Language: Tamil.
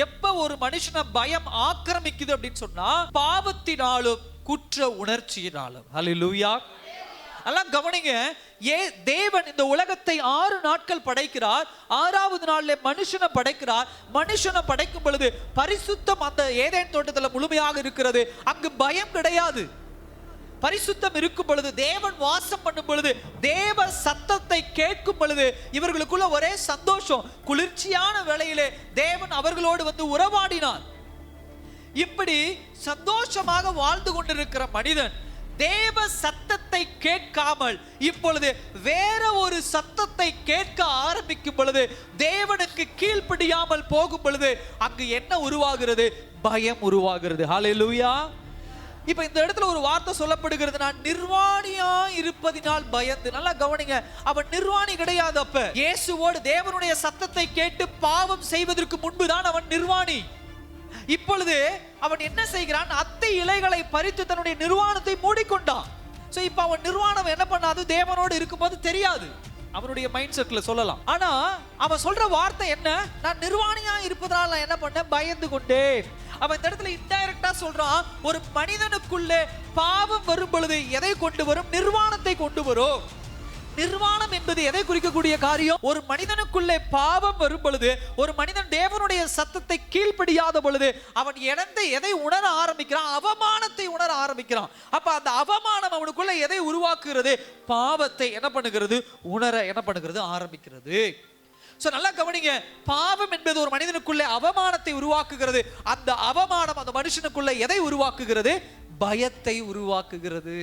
எப்ப ஒரு மனுஷனை பயம் ஆக்கிரமிக்குது அப்படின்னு சொன்னா பாவத்தினாலும் குற்ற உணர்ச்சியினாலும். ஹல்லேலூயா. எல்லாம் கவனிங்க. தேவன் இந்த உலகத்தை 6 நாட்கள் படைக்கிறார். 6வது நாள்ல மனுஷனை படைக்கிறார். மனுஷனை படைக்கும் பொழுது பரிசுத்தம் அந்த ஏதேன் தோட்டத்தில் முழுமையாக இருக்கிறது. அங்கு பயம் கிடையாது. பரிசுத்தம் இருக்கும் பொழுது, தேவன் வாசம் பண்ணும் பொழுது, தேவ சத்தத்தை கேட்கும் பொழுது இவர்களுக்குள்ள ஒரே சந்தோஷம். குளிர்ச்சியான வேளையிலே தேவன் அவர்களோடு வந்து உறவாடினார். இப்படி சந்தோஷமாக வாழ்ந்து கொண்டிருக்கிற மனிதன் தேவ சத்தத்தை கேட்காமல் இப்பொழுது வேற ஒரு சத்தத்தை கேட்க ஆரம்பிக்கும் பொழுது, தேவனுக்கு கீழ்ப்படியாமல் போகும் பொழுது அங்கு என்ன உருவாகிறது? பயம் உருவாகிறது. ஹல்லேலூயா. இப்ப இந்த இடத்துல ஒரு வார்த்தை சொல்லப்படுகிறது, நான் நிர்வாணியா இருப்பதினால் பயந்து. நல்லா கவனிங்க. அவன் நிர்வாணி கிடையாது. அப்ப இயேசுவோடு தேவனுடைய சத்தத்தை கேட்டு பாவம் செய்வதற்கு முன்புதான் அவன் நிர்வாணி. இப்பொழுது அவன் என்ன செய்கிறான்? அத்தை இலைகளை பறித்து தன்னுடைய நிர்வாணத்தை மூடிக்கொண்டான். சோ இப்ப அவன் நிர்வாணம் என்ன பண்ணாது? தேவனோடு இருக்கும்போது தெரியாது. அவனுடைய மைண்ட் செட்ல சொல்லலாம். ஆனா அவன் சொல்ற வார்த்தை என்ன? நான் நிர்வாணியா இருப்பதால் நான் என்ன பண்ணேன்? பயந்து கொண்டேன். அவன் இந்த இடத்துல இன்டைரக்டா சொல்றான், ஒரு மனிதனுக்குள்ளே பாவம் வரும் பொழுது எதை கொண்டு வரும்? நிர்வாணத்தை கொண்டு வரும். நிர்வாணம் என்பது எதை குறிக்கக்கூடிய காரியம்? ஒரு மனிதனுக்குள்ளே பாவம் வரும் பொழுது, ஒரு மனிதன் தேவனுடைய சத்தத்தை கீழ்ப்படியாத பொழுது அவன் எதை உணர ஆரம்பிக்கிறான்? அவமானத்தை உணர ஆரம்பிக்கிறான். அப்ப அந்த அவமானம் அவனுக்குள்ள எதை உருவாக்குகிறது? பாவத்தை என்ன பண்ணுகிறது? உணர என்ன பண்ணுகிறது? ஆரம்பிக்கிறது. சோ நல்லா கவனிங்க. பாவம் என்பது ஒரு மனிதனுக்குள்ளே அவமானத்தை உருவாக்குகிறது. அந்த அவமானம் அந்த மனுஷனுக்குள்ள எதை உருவாக்குகிறது? பயத்தை உருவாக்குகிறது.